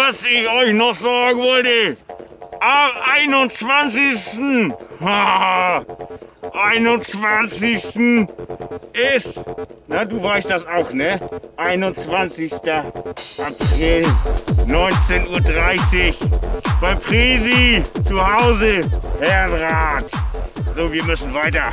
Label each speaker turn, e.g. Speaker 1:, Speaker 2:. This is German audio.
Speaker 1: was ich euch noch sagen wollte. Am 21. 21. ist, na du weißt das auch, ne? 21. April, 19:30 Uhr, bei Presi, zu Hause, Herrenrad. So, wir müssen weiter.